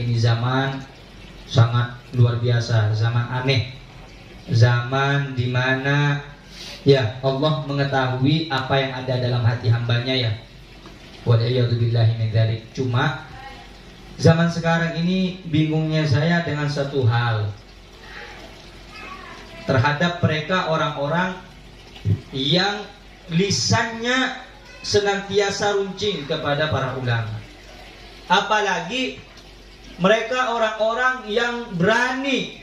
ini zaman sangat luar biasa, zaman aneh, zaman dimana ya Allah mengetahui apa yang ada dalam hati hambanya ya. Wal'iyadzubillahi min dzalik. Cuma zaman sekarang ini bingungnya saya dengan satu hal terhadap mereka orang-orang yang lisannya senantiasa runcing kepada para ulama. Apalagi mereka orang-orang yang berani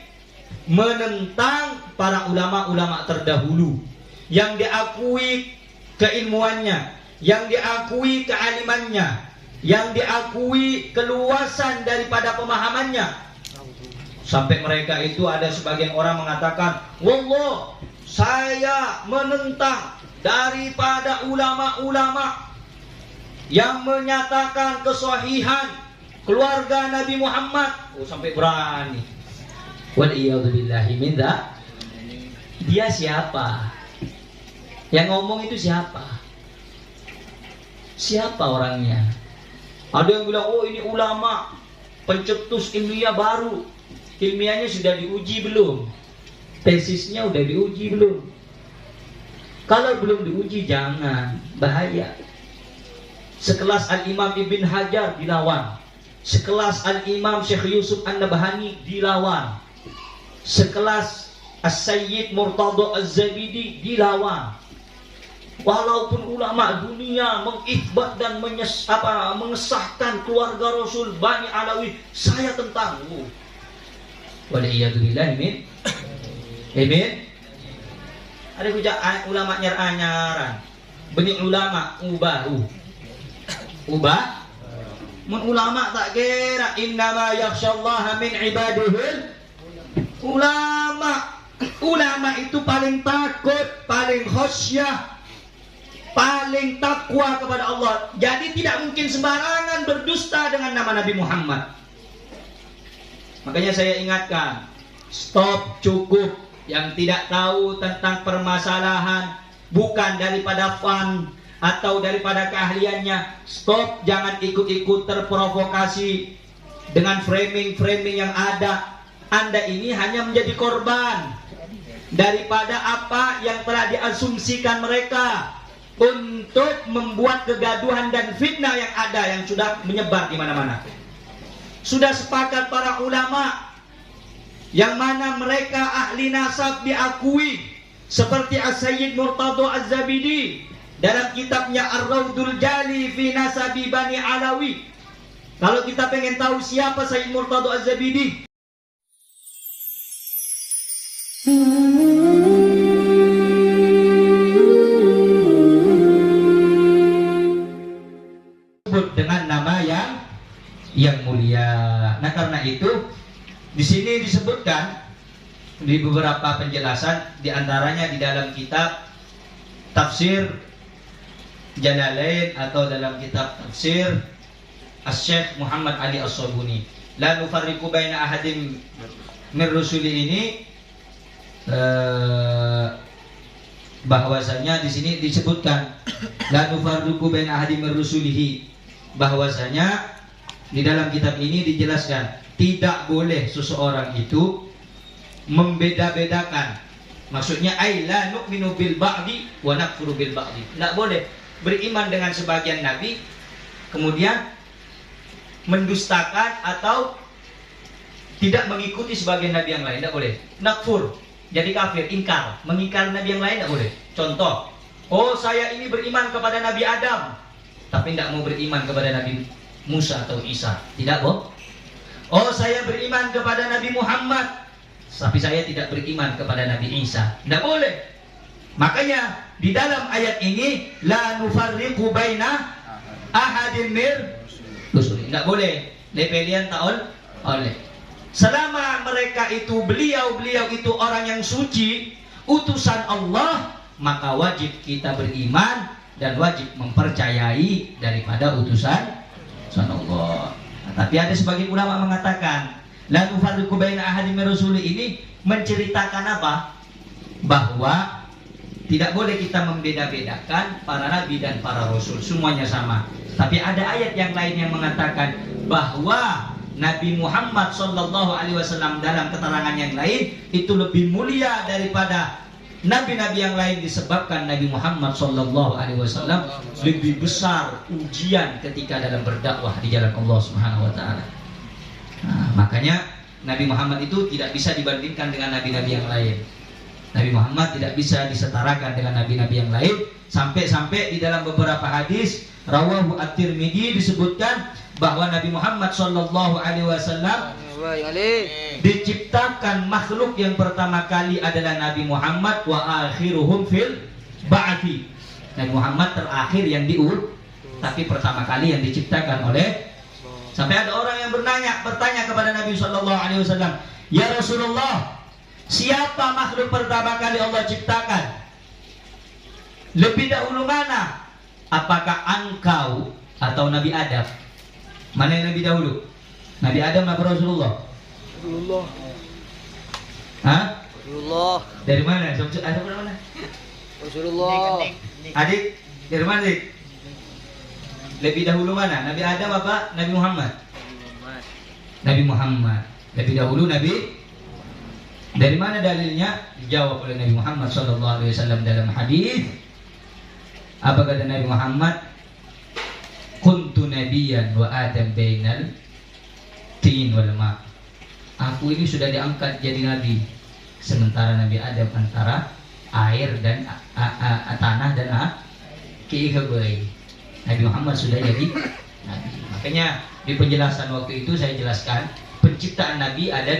menentang para ulama-ulama terdahulu yang diakui keilmuannya, yang diakui kealimannya, yang diakui keluasan daripada pemahamannya. Sampai mereka itu ada sebagian orang mengatakan, wallah, saya menentang daripada ulama-ulama yang menyatakan kesahihan keluarga Nabi Muhammad. Oh, sampai berani. Wal'iyadzubillahi min dzalik. Dia siapa? Yang ngomong itu siapa? Siapa orangnya? Ada yang bilang, oh ini ulama pencetus ilmiah baru. Ilmiahnya sudah diuji belum? Tesisnya udah diuji belum? Kalau belum diuji jangan, bahaya. Sekelas Al-Imam Ibn Hajar dilawan, sekelas Al-Imam Syekh Yusuf An-Nabhani dilawan, sekelas As-Sayyid Murtada Az-Zabidi dilawan. Walaupun ulama dunia mengithbat dan mengesahkan keluarga Rasul Bani Alawi, saya tentang. Wal'iyadzubillahi min. Amin. Ada hujah ulama nyar-nyaran. Benih ulama ubah. Mun ulama tak kira innama yakhsyallaha min ibadihil ulama. Ulama itu paling takut, paling khasyah, paling takwa kepada Allah. Jadi tidak mungkin sembarangan berdusta dengan nama Nabi Muhammad. Makanya saya ingatkan, stop, cukup. Yang tidak tahu tentang permasalahan bukan daripada fun atau daripada keahliannya, stop, jangan ikut-ikut terprovokasi dengan framing-framing yang ada. Anda ini hanya menjadi korban daripada apa yang telah diasumsikan mereka untuk membuat kegaduhan dan fitnah yang ada, yang sudah menyebar di mana-mana. Sudah sepakat para ulama yang mana mereka ahli nasab diakui, seperti As-Sayyid Murtada Az-Zabidi dalam kitabnya Ar-Rawdul Jali fi Nasabi Bani Alawi. Kalau kita pengen tahu siapa Sayyid Murtada Az-Zabidi, sebut dengan nama yang mulia. Nah, karena itu di sini disebutkan di beberapa penjelasan, di antaranya di dalam kitab tafsir Jalalain atau dalam kitab tafsir Asy-Syaikh Muhammad Ali As-Sabuni, la nufarriqu baina ahadim min rusuli ini, bahwasanya di sini disebutkan la nufarriqu baina ahadim min rusulihi, bahwasanya di dalam kitab ini dijelaskan tidak boleh seseorang itu membeda-bedakan. Maksudnya la nu'minu bil ba'di wa nakfuru bil ba'di. Tidak boleh beriman dengan sebagian nabi kemudian mendustakan atau tidak mengikuti sebagian nabi yang lain. Tidak boleh. Nakfur, jadi kafir, ingkar, mengingkar nabi yang lain tidak boleh. Contoh, oh saya ini beriman kepada Nabi Adam tapi tidak mau beriman kepada Nabi Musa atau Isa. Tidak boleh. Oh saya beriman kepada Nabi Muhammad tapi saya tidak beriman kepada Nabi Isa. Tidak boleh. Makanya di dalam ayat ini la nufarriqu baina ahadin mir rusuli. Tidak boleh. Lepelian tak oleh. Selama mereka itu beliau itu orang yang suci, utusan Allah, maka wajib kita beriman dan wajib mempercayai daripada utusan Allah. Tapi ada sebagian ulama mengatakan la nufarriqu baina ahadin min rusuli ini menceritakan apa? Bahwa tidak boleh kita membeda-bedakan para nabi dan para rasul, semuanya sama. Tapi ada ayat yang lain yang mengatakan bahwa Nabi Muhammad sallallahu alaihi wasallam dalam keterangan yang lain itu lebih mulia daripada nabi-nabi yang lain disebabkan Nabi Muhammad sallallahu alaihi wasallam lebih besar ujian ketika dalam berdakwah di jalan Allah Subhanahu wa taala. Nah, makanya Nabi Muhammad itu tidak bisa dibandingkan dengan nabi-nabi yang lain. Nabi Muhammad tidak bisa disetarakan dengan nabi-nabi yang lain, sampai-sampai di dalam beberapa hadis rawahu at-Tirmidzi disebutkan bahwa Nabi Muhammad sallallahu alaihi wasallam diciptakan makhluk yang pertama kali adalah Nabi Muhammad wa akhiruhum fil ba'thi. Nabi Muhammad terakhir yang tapi pertama kali yang diciptakan oleh. Sampai ada orang yang bertanya kepada Nabi sallallahu alaihi wasallam, "Ya Rasulullah, siapa makhluk pertama kali Allah ciptakan? Lebih dahulu mana? Apakah engkau atau Nabi Adam?" Mana yang lebih dahulu? Nabi Adam atau Rasulullah? Rasulullah. Hah? Rasulullah. Dari mana? Ada mana? Rasulullah. Adik, dari mana adik? Lebih dahulu mana? Nabi Adam apa? Nabi Muhammad? Nabi Muhammad. Lebih dahulu Nabi. Dari mana dalilnya? Dijawab oleh Nabi Muhammad SAW dalam hadis. Apa kata Nabi Muhammad? Kuntu nabiyan wa Adam bainal tin wal ma. Aku ini sudah diangkat jadi nabi, sementara Nabi Adam antara air dan tanah dan air. Nabi Muhammad sudah jadi nabi. Makanya di penjelasan waktu itu saya jelaskan penciptaan nabi ada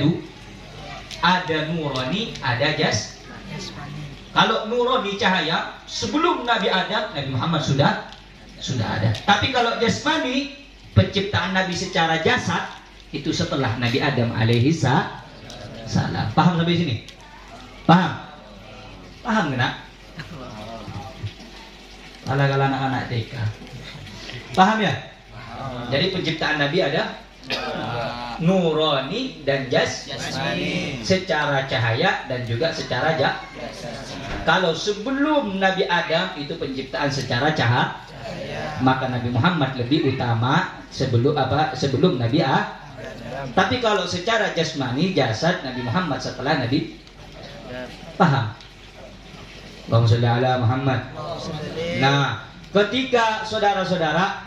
nurani, ada jasmani. Kalau nurani cahaya sebelum Nabi Adam, Nabi Muhammad sudah ada. Tapi kalau jasmani, penciptaan Nabi secara jasad itu setelah Nabi Adam alaihi salam. Paham sampai sini? Paham? Paham enggak? Kalau anak-anak TK. Paham ya? Jadi penciptaan Nabi ada nurani dan jasmani, secara cahaya dan juga secara Kalau sebelum Nabi Adam itu penciptaan secara cahaya, maka Nabi Muhammad lebih utama sebelum Nabi Adam. Tapi kalau secara jasmani, jasad, Nabi Muhammad setelah Nabi. Paham? Allahumma sholli ala Muhammad. Nah, ketika saudara-saudara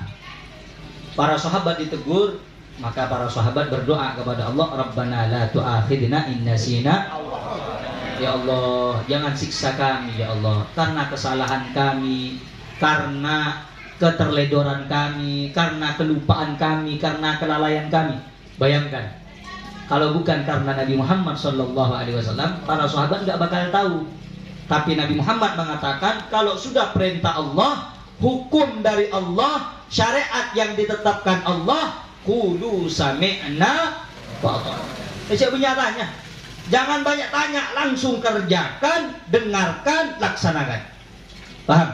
para sahabat ditegur, maka para sahabat berdoa kepada Allah, Rabbana la tu'akhidna in nasina. Ya Allah, jangan siksa kami ya Allah karena kesalahan kami, karena keterledoran kami, karena kelupaan kami, karena kelalaian kami. Bayangkan, kalau bukan karena Nabi Muhammad SAW, para sahabat nggak bakal tahu. Tapi Nabi Muhammad mengatakan, kalau sudah perintah Allah, hukum dari Allah, syariat yang ditetapkan Allah, qulu sami'na wa ata'na. Siapa punya tanya? Jangan banyak tanya, langsung kerjakan, dengarkan, laksanakan. Paham?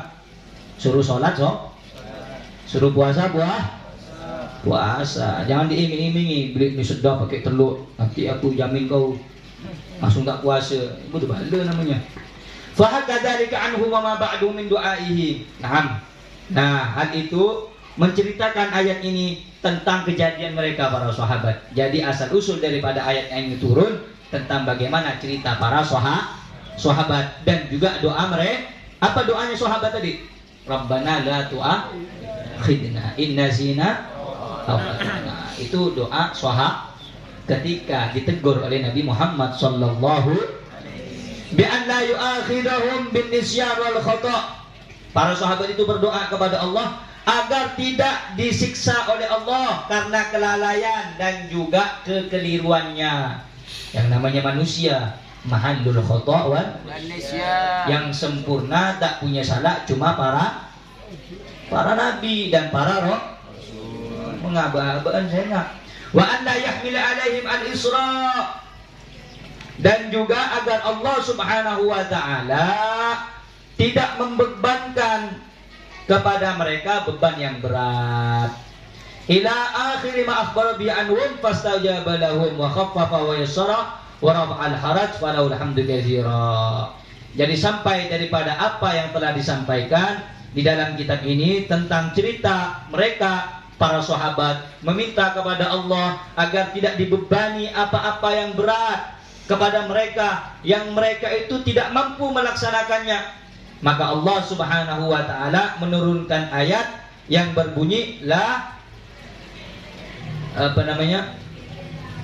Suruh sholat, suruh puasa, puasa. Jangan diiming-imingi, beli mie sedap pakai telur, nanti aku jamin kau langsung tak puasa. Itu bala namanya. Fahakadzalika anhu wa ma ba'du min du'aihi. Nah, hal itu menceritakan ayat ini tentang kejadian mereka para sahabat. Jadi asal usul daripada ayat yang ini turun tentang bagaimana cerita para sahabat dan juga doa mereka. Apa doanya sahabat tadi? Rabbana la tu'akhidna in nasina. Nah, itu doa sahabat ketika ditegur oleh Nabi Muhammad sallallahu bi an la yu'akhidahum bin nisyan wal khata'. Para sahabat itu berdoa kepada Allah agar tidak disiksa oleh Allah karena kelalaian dan juga kekeliruannya. Yang namanya manusia mahallul khata' wal nisyan. Yang sempurna tak punya salah cuma para nabi dan para roh. Mengaba-abaan saya enggak. Wa an la yahmil alaihim al-isra. Dan juga agar Allah Subhanahu wa taala tidak membebankan kepada mereka beban yang berat. Ila akhir ma akhbara bi anhum fastajaba lahum wa khaffafa wa yassara wa rafa'al haraj falahu alhamdu katsira. Jadi sampai daripada apa yang telah disampaikan di dalam kitab ini tentang cerita mereka para sahabat meminta kepada Allah agar tidak dibebani apa-apa yang berat kepada mereka yang mereka itu tidak mampu melaksanakannya. Maka Allah Subhanahu wa taala menurunkan ayat yang berbunyi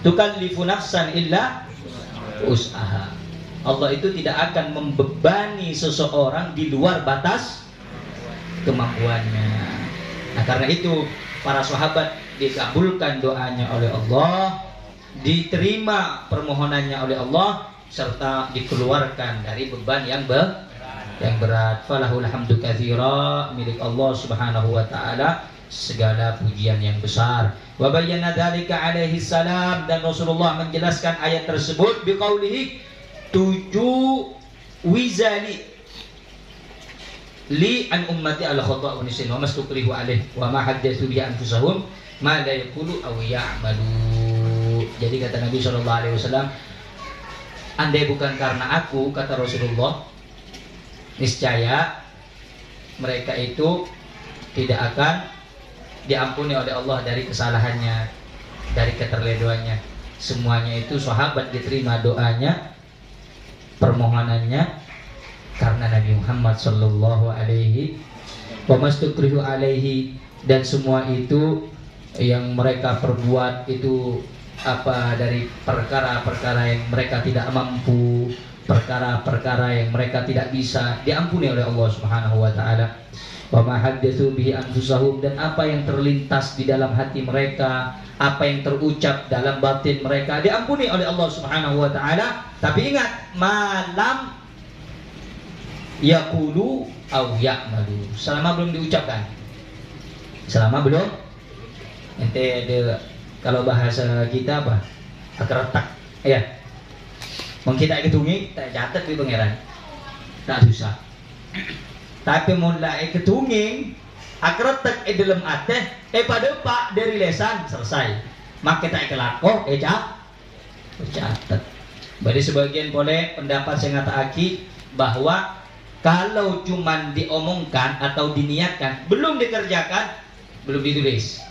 tukallifu nafsan illa usaha. Allah itu tidak akan membebani seseorang di luar batas kemampuannya. Nah, karena itu para sahabat dikabulkan doanya oleh Allah, diterima permohonannya oleh Allah, serta dikeluarkan dari beban yang berat. Falahul hamdu katsira, milik Allah Subhanahu wa taala segala pujian yang besar. Wa bayyana dzalika alaihi salam, dan Rasulullah menjelaskan ayat tersebut biqaulihi 7 wizali li an ummati al khata' wa nisin wa mastukrihu alaih wa ma haddatsu bi anfusahum ma la yaqulu aw ya'malu. Jadi kata Nabi sallallahu alaihi wasallam, andai bukan karena aku, kata Rasulullah, niscaya mereka itu tidak akan diampuni oleh Allah dari kesalahannya, dari keterledoannya. Semuanya itu sahabat diterima doanya, permohonannya, karena Nabi Muhammad sallallahu alaihi wa mastukrihu alaihi, dan semua itu yang mereka perbuat itu dari perkara-perkara yang mereka tidak mampu, perkara-perkara yang mereka tidak bisa, diampuni oleh Allah Subhanahu wa taala. Wa ma haddatsu bihi anfusahum, dan apa yang terlintas di dalam hati mereka, apa yang terucap dalam batin mereka, diampuni oleh Allah Subhanahu wa taala. Tapi ingat, malam yaqulu aw ya'malu, selama belum diucapkan. Selama belum, ente kalau bahasa kita apa? Akeretak, ya. Mung kita ketungi, tak catat di pangeran. Tak susah. Tapi mulai ketunging, akretek dalam ateh, pada pak dari lesan selesai. Maka tak kelako, catat. Bagi sebagian boleh pendapat saya ngataaki bahwa kalau cuman diomongkan atau diniatkan, belum dikerjakan, belum ditulis.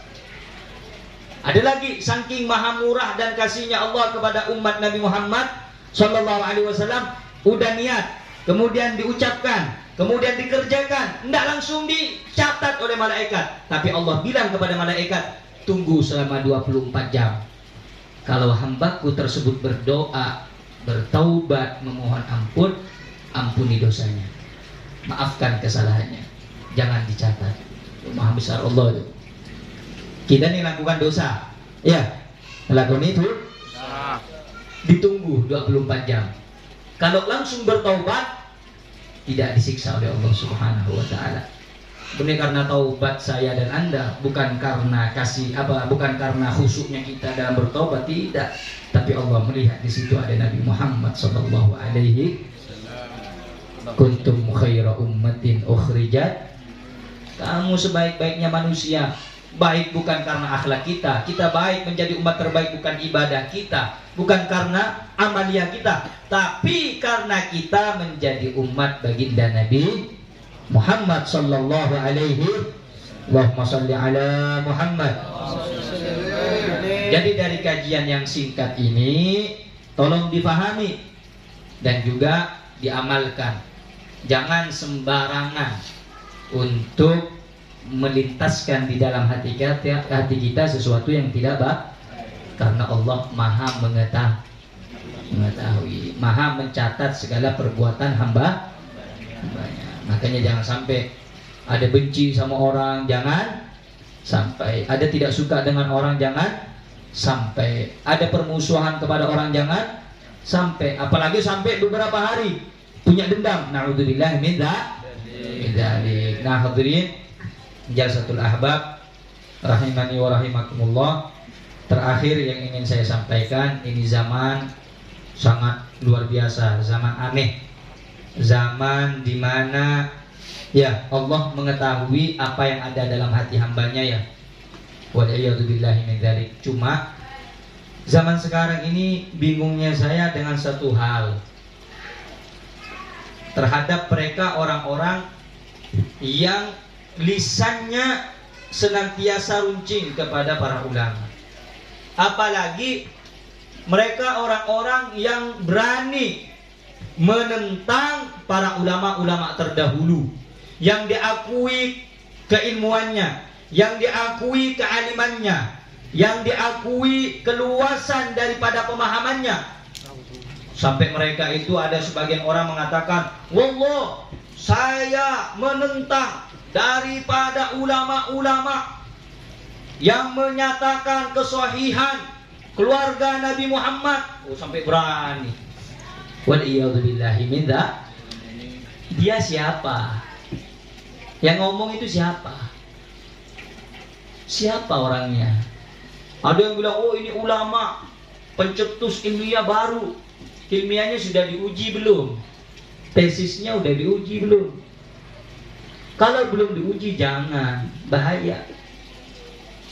Ada lagi, saking maha murah dan kasihnya Allah kepada umat Nabi Muhammad sallallahu alaihi wasallam, udah niat, kemudian diucapkan, kemudian dikerjakan, tidak langsung dicatat oleh malaikat. Tapi Allah bilang kepada malaikat, tunggu selama 24 jam. Kalau hambaku tersebut berdoa, bertaubat, memohon ampun, ampuni dosanya, maafkan kesalahannya, jangan dicatat. Maha besar Allah itu. Kita nih lakukan dosa, ya, lakukan itu ditunggu 24 jam. Kalau langsung bertaubat, tidak disiksa oleh Allah Subhanahu wa taala. Benar, karena taubat saya dan Anda bukan karena bukan karena khusyuknya kita dalam bertaubat, tidak. Tapi Allah melihat di situ ada Nabi Muhammad sallallahu alaihi wasallam. Kuntum khaira ummatin ukhrijat. Kamu sebaik-baiknya manusia. Baik bukan karena akhlak kita baik menjadi umat terbaik bukan ibadah kita, bukan karena amalia kita, tapi karena kita menjadi umat baginda Nabi Muhammad sallallahu alaihi. Allahumma shalli ala Muhammad. Jadi dari kajian yang singkat ini tolong difahami dan juga diamalkan. Jangan sembarangan untuk melintaskan di dalam hati kita sesuatu yang tidak baik, karena Allah maha mengetahui, maha mencatat segala perbuatan hambanya. Makanya jangan sampai ada benci sama orang, jangan sampai ada tidak suka dengan orang, jangan sampai ada permusuhan kepada orang, jangan sampai, apalagi sampai beberapa hari punya dendam. Na'udzubillah min dzalik. Nah hadirin Jalsatul Ahbab rahimani wa rahimakumullah, terakhir yang ingin saya sampaikan, ini zaman sangat luar biasa, zaman aneh, zaman dimana ya Allah mengetahui apa yang ada dalam hati hambanya, ya. Wal'iyadzubillahi min dzalik. Cuma zaman sekarang ini bingungnya saya dengan satu hal terhadap mereka orang-orang yang lisannya senantiasa runcing kepada para ulama. Apalagi mereka orang-orang yang berani menentang para ulama-ulama terdahulu, yang diakui keilmuannya, yang diakui kealimannya, yang diakui keluasan daripada pemahamannya. Sampai mereka itu ada sebagian orang mengatakan, wallah, saya menentang daripada ulama-ulama yang menyatakan kesahihan keluarga Nabi Muhammad. Oh, sampai berani. Waliyadzubillahi min dzalik. Dia siapa? Yang ngomong itu siapa? Siapa orangnya? Ada yang bilang, oh ini ulama pencetus ilmiah baru. Ilmiahnya sudah diuji belum? Tesisnya udah diuji belum? Kalau belum diuji jangan, bahaya.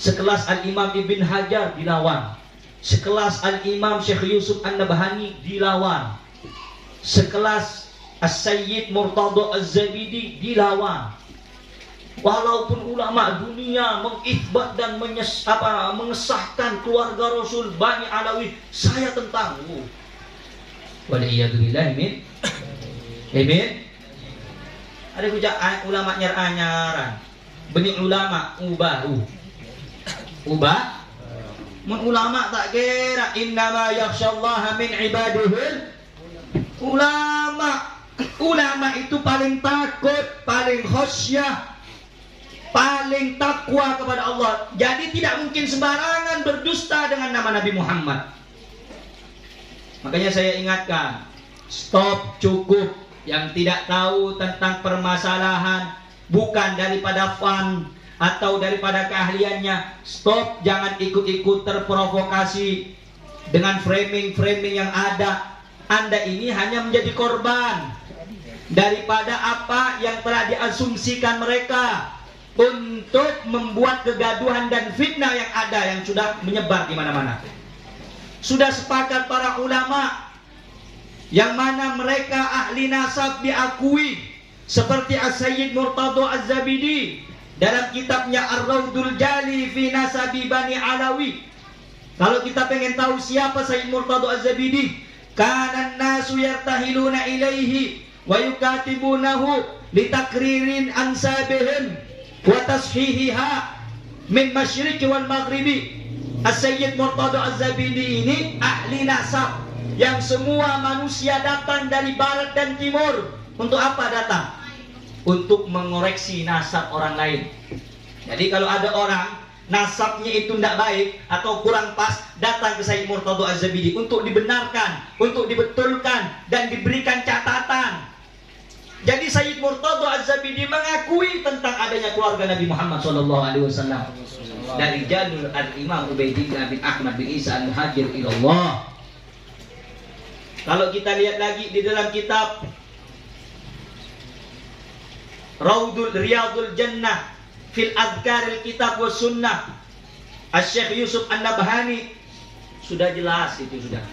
Sekelas Al-Imam Ibn Hajar dilawan, sekelas Al-Imam Syekh Yusuf An-Nabhani dilawan, sekelas As-Sayyid Murtada Az-Zabidi dilawan. Walaupun ulama dunia mengithbat dan mengesahkan keluarga Rasul Bani Alawi, saya tentang. Waliyadzubillah, amin. Amin. Ada hujah ulama nyar-nyaran. Benih ulama baru. Ubah. Mun ulama tak kira innama yakhsyallaha min ibadihil ulama. Ulama itu paling takut, paling khasyah, paling takwa kepada Allah. Jadi tidak mungkin sembarangan berdusta dengan nama Nabi Muhammad. Makanya saya ingatkan, stop, cukup. Yang tidak tahu tentang permasalahan bukan daripada fun atau daripada keahliannya, stop, jangan ikut-ikut terprovokasi dengan framing-framing yang ada. Anda ini hanya menjadi korban daripada apa yang telah diasumsikan mereka untuk membuat kegaduhan dan fitnah yang ada, yang sudah menyebar di mana-mana. Sudah sepakat para ulama yang mana mereka ahli nasab diakui, seperti As-Sayyid Murtada Az-Zabidi dalam kitabnya Ar-Raudul Jali fi Nasabi Bani Alawi. Kalau kita pengen tahu siapa Sayyid Murtada Az-Zabidi, kana an-nasu yartahiluna ilaihi wa yukatibunahu litakririn ansabihim wa tashihiha min masyriqi wal maghribi. As-Sayyid Murtada Az-Zabidi ini ahli nasab yang semua manusia datang dari barat dan timur. Untuk apa datang? Untuk mengoreksi nasab orang lain. Jadi kalau ada orang nasabnya itu tidak baik atau kurang pas, datang ke Sayyid Murtada Az-Zabidi untuk dibenarkan, untuk dibetulkan dan diberikan catatan. Jadi Sayyid Murtada Az-Zabidi mengakui tentang adanya keluarga Nabi Muhammad SAW. Dari jalur Al-Imam Ubaidillah bin Ahmad bin Isa Al-Muhajir ilallah. Kalau kita lihat lagi di dalam kitab Riyadul Jannah fil Adhkaril Kitab was Sunnah, Asy-Syaikh Yusuf An-Nabhani, sudah jelas itu sudah.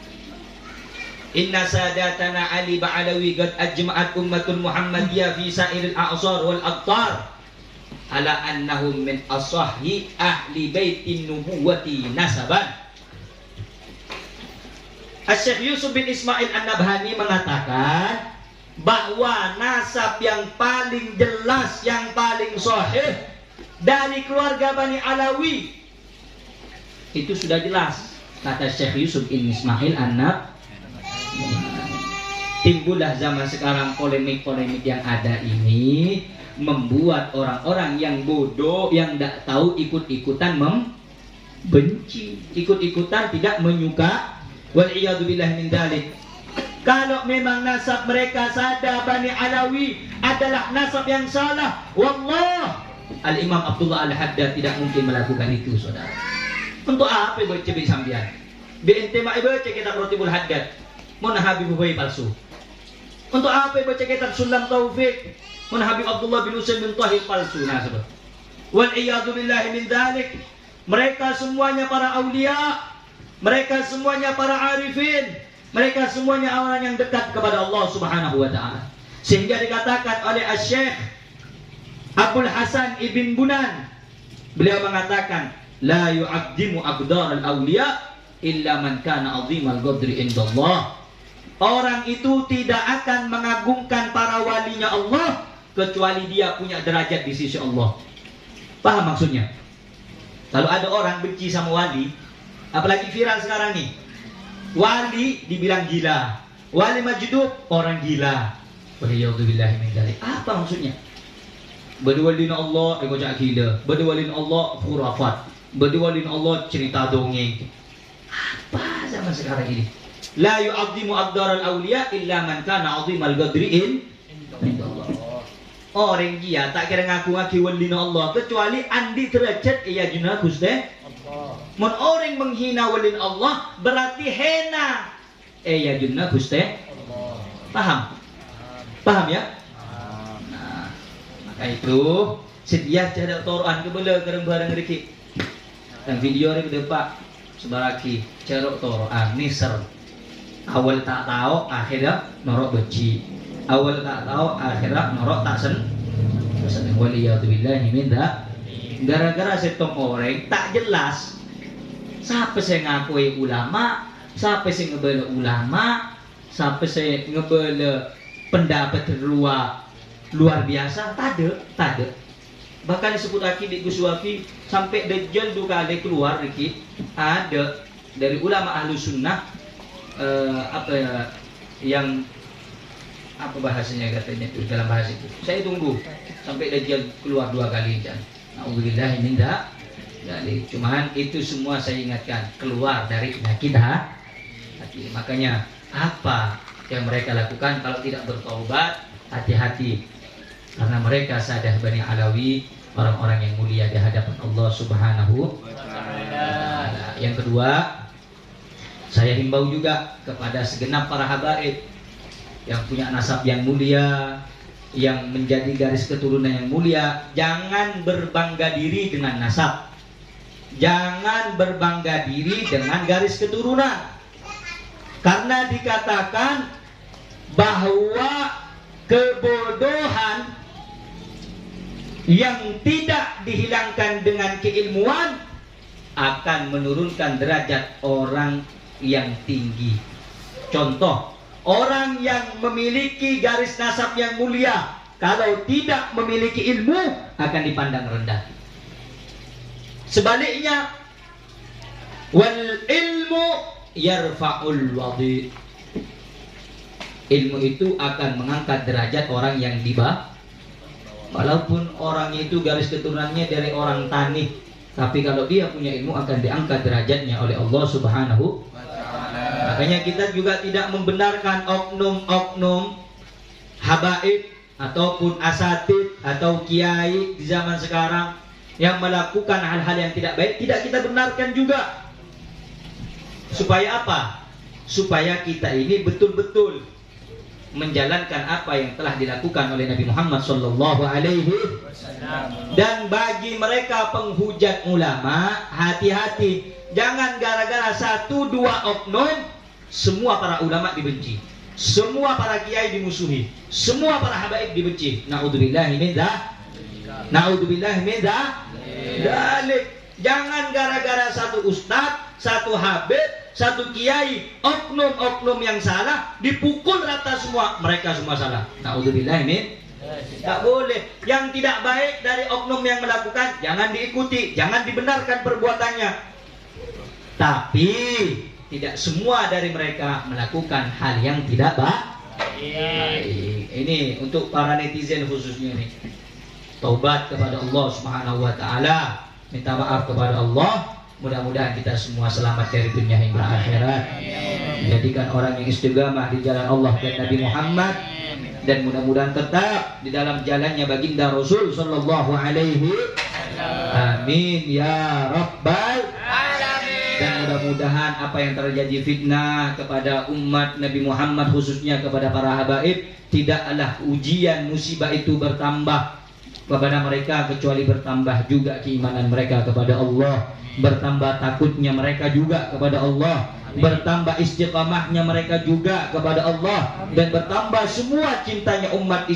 Inna sadatana Ali Ba'alawi qad ajma'at ummatul Muhammadiyah fi sa'iril a'sar wal aqtar ala annahum min asahhi ahli baitin nubuwati nasaban. Asy-Syaikh Yusuf bin Ismail An-Nabhani mengatakan bahwa nasab yang paling jelas, yang paling sahih dari keluarga Bani Alawi itu sudah jelas, kata Syekh Yusuf bin Ismail An-Nabhani. Timbullah zaman sekarang polemik-polemik yang ada ini membuat orang-orang yang bodoh, yang tidak tahu, ikut-ikutan membenci, ikut-ikutan tidak menyuka. Wal'iyadzubillah min dzalik. Kalau memang nasab mereka sada Bani Alawi adalah nasab yang salah, wallah, Al-Imam Abdullah Al-Haddad tidak mungkin melakukan itu, saudara. Untuk apa baca bi sambian? BNT mai baca kitab Rotibul Haddad, mun Habib Huwai palsu. Untuk apa baca kitab Sulam Taufik, mun Habib Abdullah bin Usain bin Tahir palsu. Nah, saudara. Wal'iyadzubillah min dzalik. Mereka semuanya para aulia, mereka semuanya para arifin, mereka semuanya orang yang dekat kepada Allah Subhanahu wa ta'ala. Sehingga dikatakan oleh Asy-Syaikh Abdul Hasan Ibn Bunan Beliau mengatakan, la yu'azzimu aqdar al-awliya illa man kana 'azimal qadri indallah. Orang itu tidak akan mengagungkan para walinya Allah kecuali dia punya derajat di sisi Allah. Paham maksudnya? Kalau ada orang benci sama wali, apalagi viral sekarang nih, wali dibilang gila, wali majdub orang gila. Waliyadzubillahi min dzalik. Apa maksudnya? Berwalin Allah ngocak gila, berwalin Allah khurafat, berwalin Allah cerita dongeng. Apa zaman sekarang ini? La yu'azzimu aqdaral awliya illa man kana 'azimal qadri indallah. Orang dia tak kira ngaku-ngaku walina Allah kecuali andi derajat iya juna Gusti Allah. Mun orang menghina walin Allah berarti hina iya juna Gusti Allah. Paham? Paham ya? Nah, maka itu sedia cara Quran ke bela kereng barang riki. Dan video ni ke depan sebaraki cerok Quran nisar. Awal tak tahu, akhirnya norok benci. Awal tak tahu, akhirnya norok tak seneng. Waliyadzubillahi min dzalik. Gara-gara setong orang tak jelas. Siapa saya ngakui ulama, siapa saya ngebela ulama, siapa saya ngebela pendapat luar biasa, tak ada. Bahkan disebut lagi di Gus Wafi sampai Dajjal 2 kali keluar dikit ada dari ulama ahlu sunnah. Yang apa bahasanya katanya itu dalam bahasa itu. Saya tunggu sampai Dajjal keluar 2 kali dan naudzubillah min dzalik. Jadi cuman itu semua saya ingatkan keluar dari penyakit hati. Makanya apa yang mereka lakukan kalau tidak bertaubat, hati-hati karena mereka sadar Bani Alawi orang-orang yang mulia di hadapan Allah Subhanahu wa taala. Yang kedua, saya himbau juga kepada segenap para habaib yang punya nasab yang mulia, yang menjadi garis keturunan yang mulia, jangan berbangga diri dengan nasab. Jangan berbangga diri dengan garis keturunan. Karena dikatakan bahwa kebodohan yang tidak dihilangkan dengan keilmuan akan menurunkan derajat orang yang tinggi. Contoh, orang yang memiliki garis nasab yang mulia kalau tidak memiliki ilmu akan dipandang rendah. Sebaliknya, wal ilmu yarfa'ul wadi. Ilmu itu akan mengangkat derajat orang yang di bawah. Walaupun orang itu garis keturunannya dari orang tani, tapi kalau dia punya ilmu akan diangkat derajatnya oleh Allah Subhanahu. Makanya kita juga tidak membenarkan oknum-oknum habaib ataupun asatid atau kiai di zaman sekarang yang melakukan hal-hal yang tidak baik, tidak kita benarkan juga. Supaya apa? Supaya kita ini betul-betul menjalankan apa yang telah dilakukan oleh Nabi Muhammad sallallahu alaihi wasallam. Dan bagi mereka penghujat ulama, hati-hati, jangan gara-gara 1-2 oknum semua para ulama dibenci, semua para kiai dimusuhi, semua para habaib dibenci. Naudzubillahi min dzalik. Naudzubillahi min dzalik. Jangan gara-gara satu ustadz, satu habib, satu kiai, oknum-oknum yang salah dipukul rata semua, mereka semua salah. Naudzubillahi min. Tak boleh. Yang tidak baik dari oknum yang melakukan jangan diikuti, jangan dibenarkan perbuatannya. Tapi tidak semua dari mereka melakukan hal yang tidak baik. Ini untuk para netizen khususnya nih. Taubat kepada Allah Subhanahu wa taala, minta maaf kepada Allah. Mudah-mudahan kita semua selamat dari dunia hingga akhirat. Jadikan orang yang istiqamah di jalan Allah dan Nabi Muhammad, dan mudah-mudahan tetap di dalam jalannya baginda Rasul sallallahu alaihi wasallam. Amin ya rabbal alamin. Dan mudah-mudahan apa yang terjadi fitnah kepada umat Nabi Muhammad, khususnya kepada para habaib, tidaklah ujian musibah itu bertambah kepada mereka, kecuali bertambah juga keimanan mereka kepada Allah, bertambah takutnya mereka juga kepada Allah, bertambah istiqamahnya mereka juga kepada Allah, dan bertambah semua cintanya umat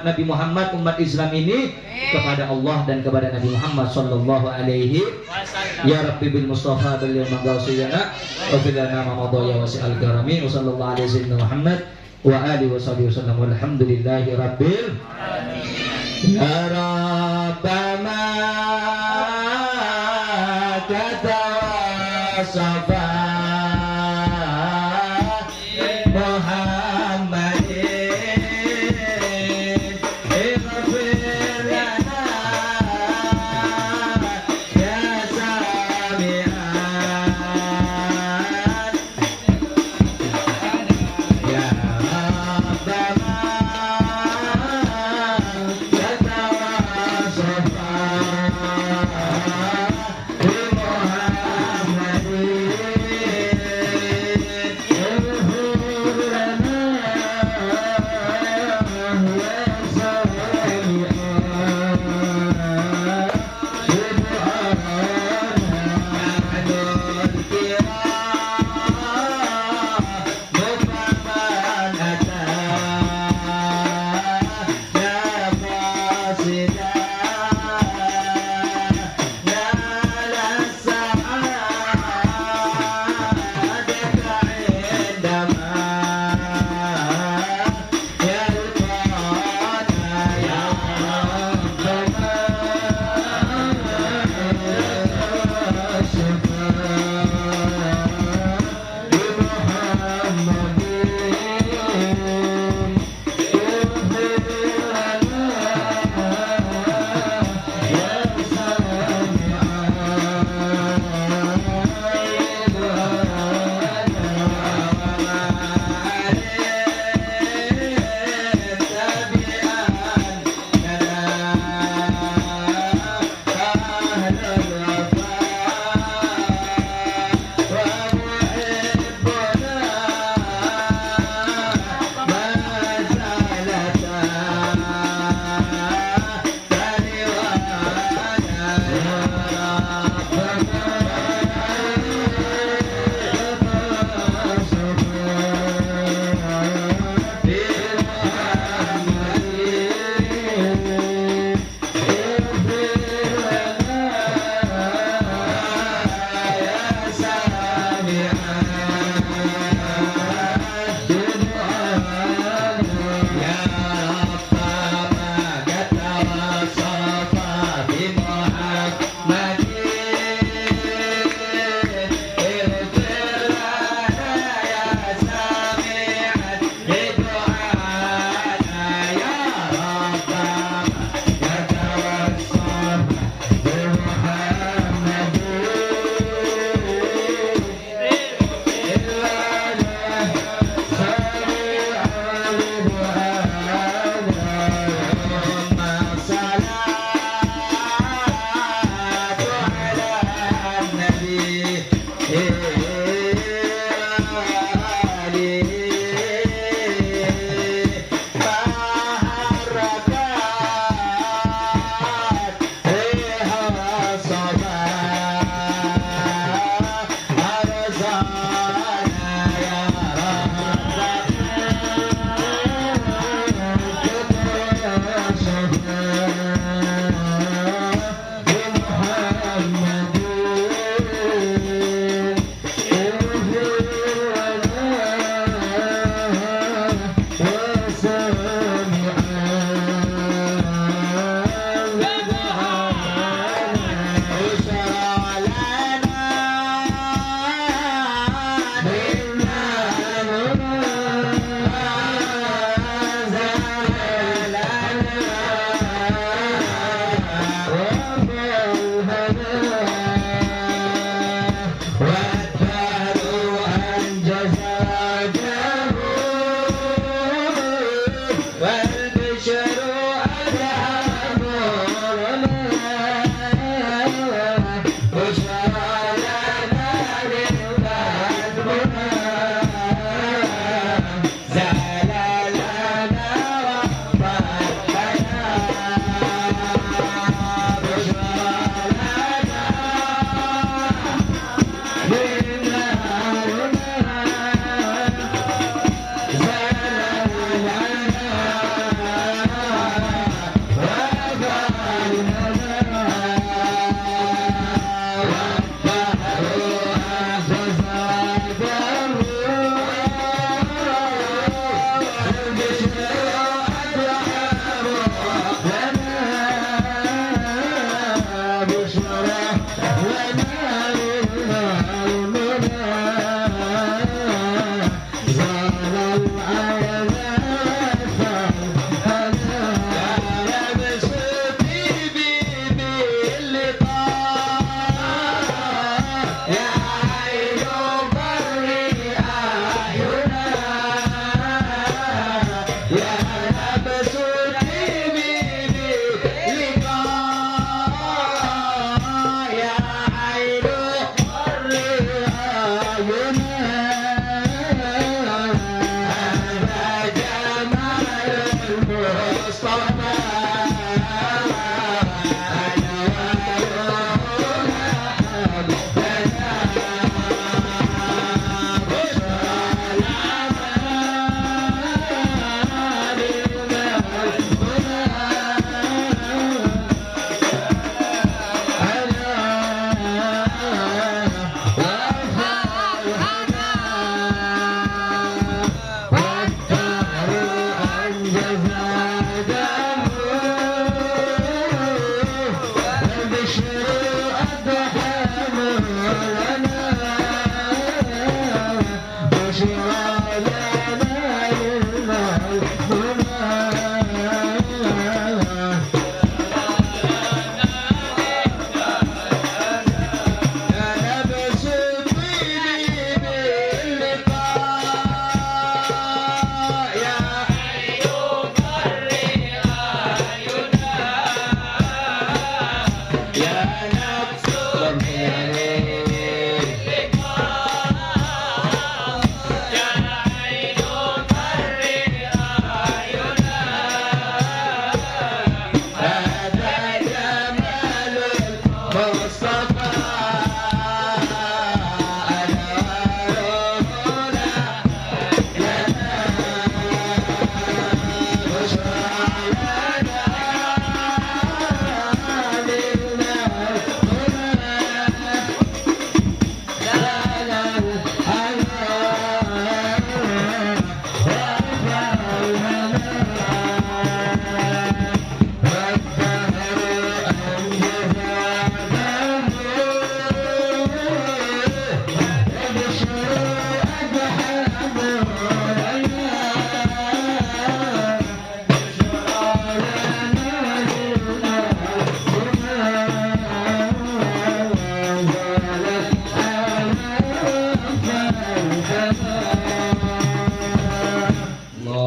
Nabi Muhammad, umat Islam ini kepada Allah dan kepada Nabi Muhammad sallallahu alaihi ya Rabbi bil Mustafa bil Maghausiyana wa fil lana ma madaya wasi'al karami wa sallallahu alaihi sayyidina Muhammad wa alihi wa sahbihi wasallam walhamdulillahi rabbil alamin. Ya Rabbana kata safa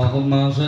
Allahumma sholli